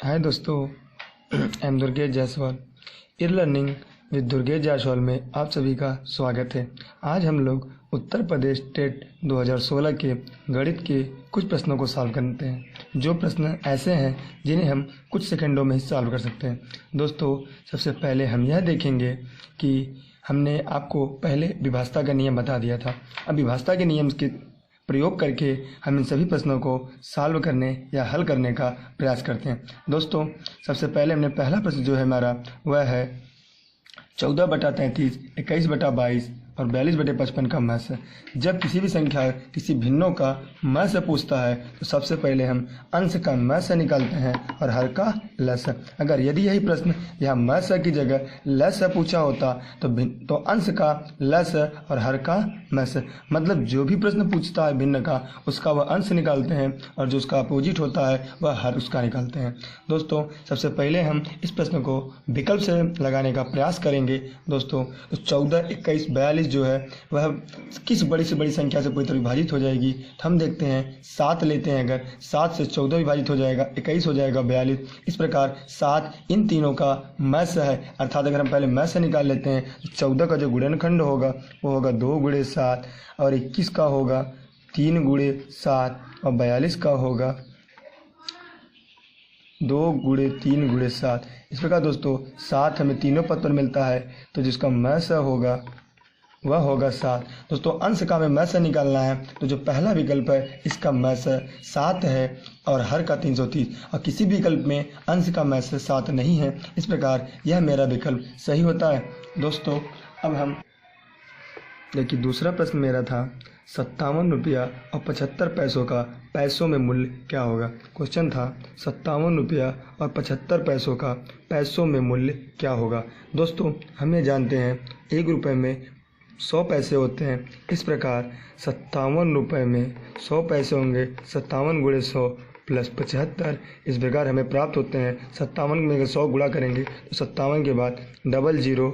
हाय दोस्तों, I am Durgesh Jaiswal. E learning with Durgesh Jaiswal में आप सभी का स्वागत है। आज हम लोग उत्तर प्रदेश टेट 2016 के गणित के कुछ प्रश्नों को सॉल्व करते हैं, जो प्रश्न ऐसे हैं जिन्हें हम कुछ सेकंडों में ही सॉल्व कर सकते हैं। दोस्तों, सबसे पहले हम यह देखेंगे कि हमने आपको पहले विभाज्यता का नियम बता दिया था। अब विभाज्यता के नियम के प्रयोग करके हम इन सभी प्रश्नों को सॉल्व करने या हल करने का प्रयास करते हैं। दोस्तों, सबसे पहले हमने पहला प्रश्न जो है हमारा वह है 14/33, 21/22 और 42/55 का महस। जब किसी भी संख्या किसी भिन्नों का महस पूछता है तो सबसे पहले हम अंश का महस निकालते हैं और हर का लस। अगर यदि यही प्रश्न यहाँ महस की जगह लस पूछा होता तो अंश का लस और हर का महस, मतलब जो भी प्रश्न पूछता है भिन्न का उसका वह अंश निकालते हैं और जो उसका अपोजिट होता है वह हर उसका निकालते हैं। दोस्तों, सबसे पहले हम इस प्रश्न को विकल्प से लगाने का प्रयास करेंगे। दोस्तों, तो 14, 21, 42 जो है वह किस बड़ी से बड़ी संख्या से पूरी तरह विभाजित हो जाएगी। तो हम देखते हैं 7 लेते हैं, अगर 7 से 14 विभाजित हो जाएगा, 21 हो जाएगा, 42। इस प्रकार 7 इन तीनों का महस है, अर्थात अगर हम पहले महस निकाल लेते हैं तो 14 का जो गुणनखंड होगा वो होगा 2 × 7 और 21 का होगा 3 × 7 और 42 का होगा 2 × 3 × 7। इस प्रकार दोस्तों 7 हमें तीनों पद पर मिलता है तो जिसका महस होगा वह होगा 7। दोस्तों, अंश का हमें महस निकालना है तो जो पहला विकल्प है इसका महस 7 है और हर का 330, और किसी भी विकल्प में अंश का महस 7 नहीं है। इस प्रकार यह मेरा विकल्प सही होता है। दोस्तों, अब हम देखिए दूसरा प्रश्न मेरा था 57 रुपया और 75 पैसों का पैसों में मूल्य क्या होगा। क्वेश्चन था 57 रुपया और 75 पैसों का पैसों में मूल्य क्या होगा। दोस्तों, हम ये जानते हैं 1 रुपये में 100 पैसे होते हैं। इस प्रकार 57 रुपये में 100 पैसे होंगे, 57 × 100 + 75। इस प्रकार हमें प्राप्त होते हैं 57 में अगर 100 गुणा करेंगे तो 57 के बाद 00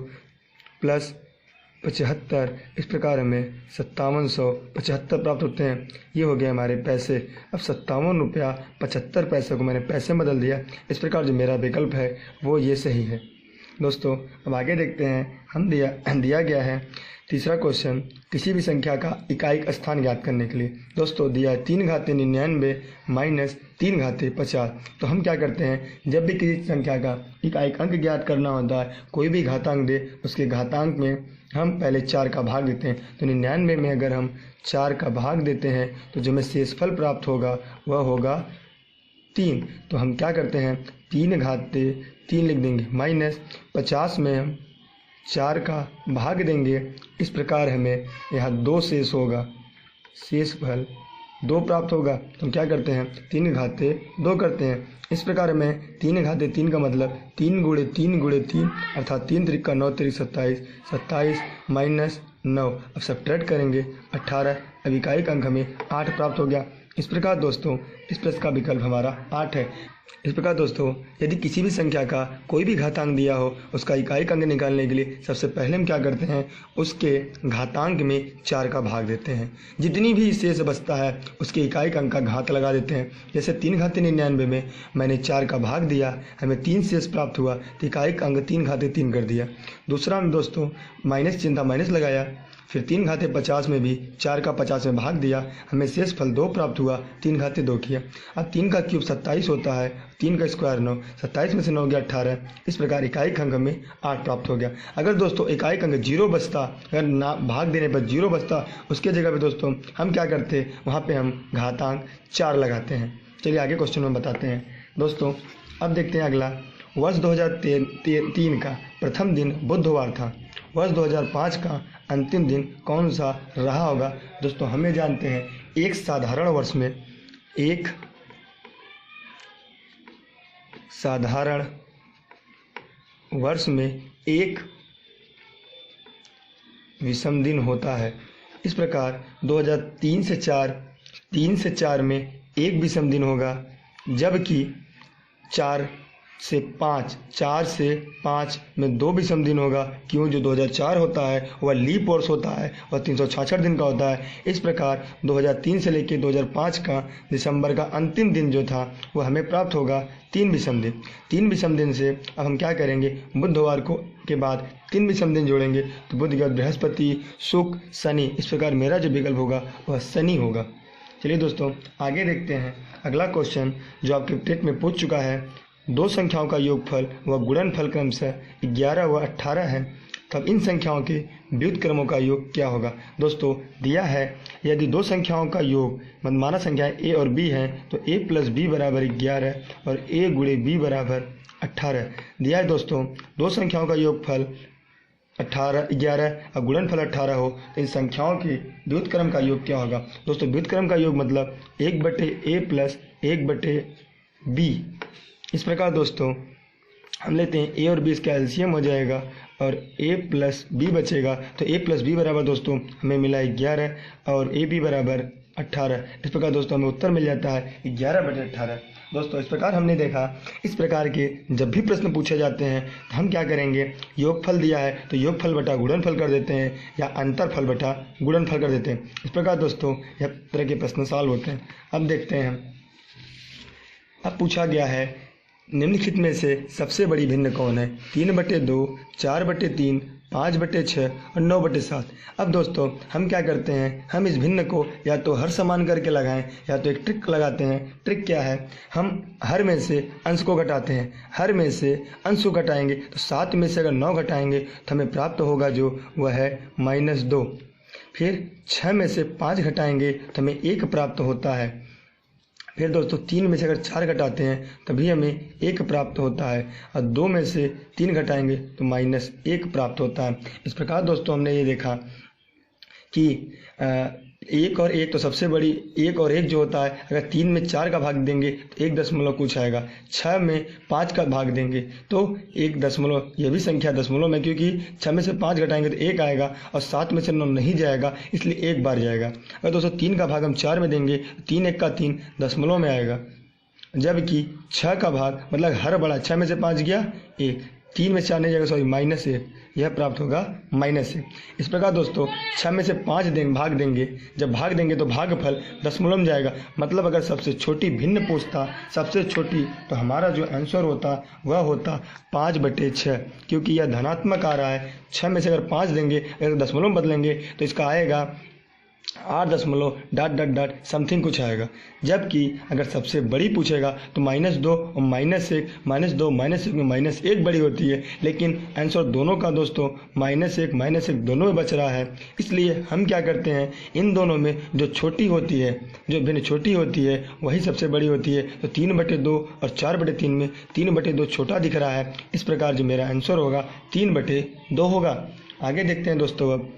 + 75। इस प्रकार हमें 5775 प्राप्त होते हैं। ये हो गए हमारे पैसे। अब 57 रुपया 75 पैसे को मैंने पैसे में बदल दिया। इस प्रकार जो मेरा विकल्प है वो ये सही है। दोस्तों, अब आगे देखते हैं। हम दिया गया है तीसरा क्वेश्चन, किसी भी संख्या का इकाई स्थान ज्ञात करने के लिए। दोस्तों, दिया है 3×99 - 3×50। तो हम क्या करते हैं, जब भी किसी संख्या का इकाई अंक ज्ञात करना होता है, कोई भी घातांक दे उसके घातांक में हम पहले 4 का भाग देते हैं। तो 99 में अगर हम 4 का भाग देते हैं तो जो हमें शेषफल प्राप्त होगा वह होगा 3। तो हम क्या करते हैं 3×3 लिख देंगे, -50 में हम 4 का भाग देंगे। इस प्रकार हमें यहाँ 2 शेष होगा, शेषफल 2 प्राप्त होगा। तो हम क्या करते हैं 3×2 करते हैं। इस प्रकार हमें 3×3 का मतलब 3 × 3 × 3 अर्थात 3 × 3 = 9, 3 × 27, 27 - 9। अब सब्ट्रैक्ट करेंगे 18। अब इकाई अंक हमें 8 प्राप्त हो गया। इस प्रकार दोस्तों इस प्रश्न का विकल्प हमारा 8 है। इस प्रकार दोस्तों यदि किसी भी संख्या का कोई भी घातांक दिया हो उसका इकाई अंक निकालने के लिए सबसे पहले हम क्या करते हैं, उसके घातांक में 4 का भाग देते हैं। जितनी भी शेष बचता है उसके इकाई अंक का घात लगा देते हैं। जैसे 3×99 में मैंने 4 का भाग दिया, हमें 3 शेष प्राप्त हुआ तो इकाई अंक 3×3 कर दिया। दूसरा में दोस्तों माइनस चिन्ह था, माइनस लगाया। फिर 3×50 में भी 4 का 50 में भाग दिया, हमें शेषफल 2 प्राप्त हुआ, 3×2 किया। अब 3 का क्यूब 27 होता है, 3 का स्क्वायर 9, 27 में से 9 गया 18। इस प्रकार इकाई अंक हमें 8 प्राप्त हो गया। अगर दोस्तों इकाई अंक 0 बचता, अगर ना भाग देने पर 0 बचता, उसके जगह पे दोस्तों हम क्या करते, वहाँ पे हम घातांक 4 लगाते हैं। चलिए आगे क्वेश्चन में बताते हैं। दोस्तों, अब देखते हैं अगला। वर्ष 2003 का प्रथम दिन बुधवार था। वर्ष 2005 का अंतिम दिन कौन सा रहा होगा। दोस्तों, हमें जानते हैं एक साधारण वर्ष में एक विषम दिन होता है। इस प्रकार 2003 से 4, 3 से 4 में एक विषम दिन होगा, जबकि 4 से 5, 4 से 5 में 2 विषम दिन होगा। क्यों? जो 2004 होता है वह लीप वर्ष होता है, वह 366 दिन का होता है। इस प्रकार 2003 से लेकर 2005 का दिसंबर का अंतिम दिन जो था वह हमें प्राप्त होगा 3 विषम दिन। 3 विषम दिन से अब हम क्या करेंगे, बुधवार को के बाद 3 विषम दिन जोड़ेंगे तो बुध के बाद बृहस्पति, शुक्र, शनि। इस प्रकार मेरा जो विकल्प होगा वह शनि होगा। चलिए दोस्तों आगे देखते हैं अगला क्वेश्चन जो आपके टेट में पूछ चुका है। दो संख्याओं का योगफल व गुणनफल क्रमशः 11 व 18 है, तब इन संख्याओं के व्युत्क्रमों का योग क्या होगा। दोस्तों दिया है यदि दो संख्याओं का योग मनमाना संख्याएं a और b हैं तो a + b बराबर 11 और a × b बराबर 18 दिया है। दोस्तों दो संख्याओं का योगफल 11 और गुणनफल 18 हो तो इन संख्याओं के व्युत्क्रम का योग क्या होगा। दोस्तों व्युत्क्रम का योग मतलब 1/a + 1/b। इस प्रकार दोस्तों हम लेते हैं a और b इसका एलसीएम हो जाएगा और a + b बचेगा। तो a + b बराबर दोस्तों हमें मिला 11 और ab बराबर 18। इस प्रकार दोस्तों हमें उत्तर मिल जाता है 11/18। दोस्तों इस प्रकार हमने देखा, इस प्रकार के जब भी प्रश्न पूछे जाते हैं तो हम क्या करेंगे, योगफल दिया है तो योगफल बटा गुणनफल कर देते हैं या अंतरफल बटा गुणनफल कर देते हैं। इस प्रकार दोस्तों यह तरह के प्रश्न सॉल्व होते हैं। अब देखते हैं, अब पूछा गया है निम्नलिखित में से सबसे बड़ी भिन्न कौन है। 3/2, 4/3, 5/6 और 9/7। अब दोस्तों हम क्या करते हैं, हम इस भिन्न को या तो हर समान करके लगाएं या तो एक ट्रिक लगाते हैं। ट्रिक क्या है, हम हर में से अंश को घटाते हैं। हर में से अंश को घटाएंगे तो 7 में से अगर 9 घटाएंगे तो हमें प्राप्त होगा जो वह है -2। फिर 6 में से 5 घटाएंगे तो हमें 1 प्राप्त होता है। फिर दोस्तों 3 में से अगर 4 घटाते हैं तभी हमें 1 प्राप्त होता है और 2 में से 3 घटाएंगे तो -1 प्राप्त होता है। इस प्रकार दोस्तों हमने ये देखा कि 1 और 1 तो सबसे बड़ी 1 और 1 जो होता है, अगर 3 में 4 का भाग देंगे तो 1 दशमलव कुछ आएगा। 6 में 5 का भाग देंगे तो 1 दशमलव, यह भी संख्या दशमलव में, क्योंकि 6 में से 5 घटाएंगे तो 1 आएगा और 7 में से 9 नहीं जाएगा इसलिए 1 बार जाएगा। अगर दोस्तों 3 का भाग हम 4 में देंगे तो 3 1 का 3 दशमलव में आएगा। जबकि 6 का भाग मतलब हर बड़ा 6 में से 5 गया 1, 3 में से 4 नहीं जाएगा, सॉरी -1, यह प्राप्त होगा -1। इस प्रकार दोस्तों 6 में से 5 भाग देंगे, जब भाग देंगे तो भागफल दशमलव में जाएगा। मतलब अगर सबसे छोटी भिन्न पूछता सबसे छोटी तो हमारा जो आंसर होता वह होता 5/6, क्योंकि यह धनात्मक आ रहा है। 6 में से अगर 5 देंगे, अगर दशमलव में बदलेंगे तो इसका आएगा 8 समथिंग कुछ आएगा। जबकि अगर सबसे बड़ी पूछेगा तो -2 और -1, -2 -1 में -1 बड़ी होती है, लेकिन आंसर दोनों का दोस्तों -1 दोनों में बच रहा है। इसलिए हम क्या करते हैं, इन दोनों में जो छोटी होती है, जो भिन्न छोटी होती है वही सबसे बड़ी होती है। तो 3/2 और 4/3 में 3/2 छोटा दिख रहा है। इस प्रकार जो मेरा आंसर होगा 3/2 होगा। आगे देखते हैं दोस्तों, अब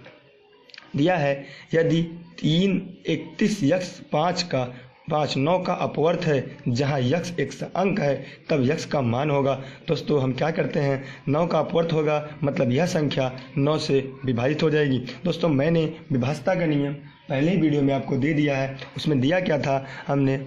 दिया है यदि 3 31 यक्ष 5 9 का अपवर्त है जहां यक्ष एक अंक है तब यक्ष का मान होगा। दोस्तों हम क्या करते हैं, 9 का अपवर्त होगा मतलब यह संख्या 9 से विभाजित हो जाएगी। दोस्तों मैंने विभाज्यता का नियम पहले ही वीडियो में आपको दे दिया है। उसमें दिया क्या था, हमने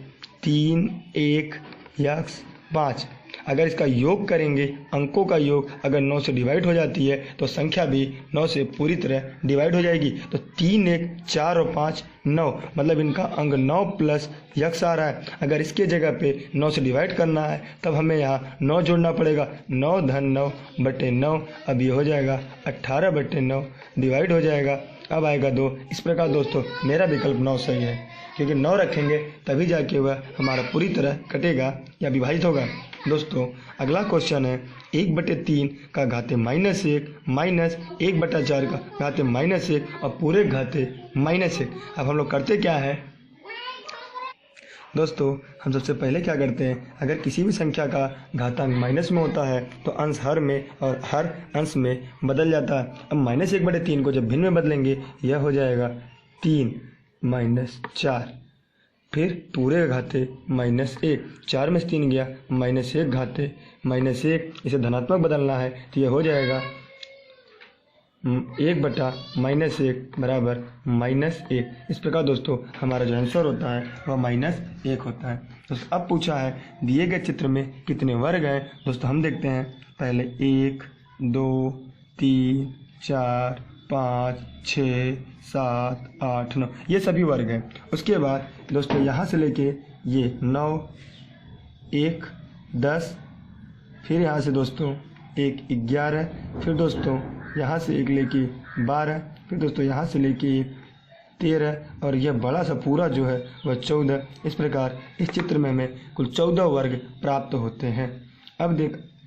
3 1 यक्ष 5, अगर इसका योग करेंगे, अंकों का योग अगर 9 से डिवाइड हो जाती है तो संख्या भी 9 से पूरी तरह डिवाइड हो जाएगी। तो 3 1 4 और 5 9, मतलब इनका अंक 9 प्लस यक्ष आ रहा है। अगर इसके जगह पे 9 से डिवाइड करना है तब हमें यहाँ 9 जोड़ना पड़ेगा। 9 धन 9/9, अब ये हो जाएगा 18/9 डिवाइड हो जाएगा, अब आएगा 2। इस प्रकार दोस्तों मेरा विकल्प 9 सही है, क्योंकि 9 रखेंगे तभी जाके वह हमारा पूरी तरह कटेगा या विभाजित होगा। दोस्तों अगला क्वेश्चन है 1/3 का घाते -1 माइनस 1/4 का घाते -1 और पूरे घाते -1। अब हम लोग करते क्या है दोस्तों, हम सबसे पहले क्या करते हैं, अगर किसी भी संख्या का घातांक माइनस में होता है तो अंश हर में और हर अंश में बदल जाता है। अब -1/3 को जब भिन्न में बदलेंगे यह हो जाएगा 3 - 4, फिर पूरे घाते -1, 4 में से 3 गया -1 घाते -1, इसे धनात्मक बदलना है तो यह हो जाएगा 1/-1 बराबर -1। इस प्रकार दोस्तों हमारा जो आंसर होता है वह -1 होता है। दोस्तों अब पूछा है दिए गए चित्र में कितने वर्ग हैं। दोस्तों हम देखते हैं पहले 1 2 3 4 5 6 7 8 9 ये सभी वर्ग हैं। उसके बाद दोस्तों यहाँ से लेके ये 9 1 10, फिर यहाँ से दोस्तों 1 11, फिर दोस्तों यहाँ से 1 लेके 12, फिर दोस्तों यहाँ से लेके 13 और यह बड़ा सा पूरा जो है वह 14। इस प्रकार इस चित्र में हमें कुल 14 वर्ग प्राप्त होते हैं। अब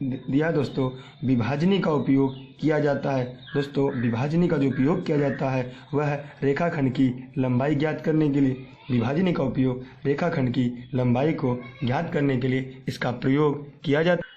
दिया दोस्तों विभाजनी का उपयोग किया जाता है। दोस्तों विभाजनी का जो उपयोग किया जाता है वह है रेखाखंड की लंबाई ज्ञात करने के लिए। विभाजनी का उपयोग रेखाखंड की लंबाई को ज्ञात करने के लिए इसका प्रयोग किया जाता है।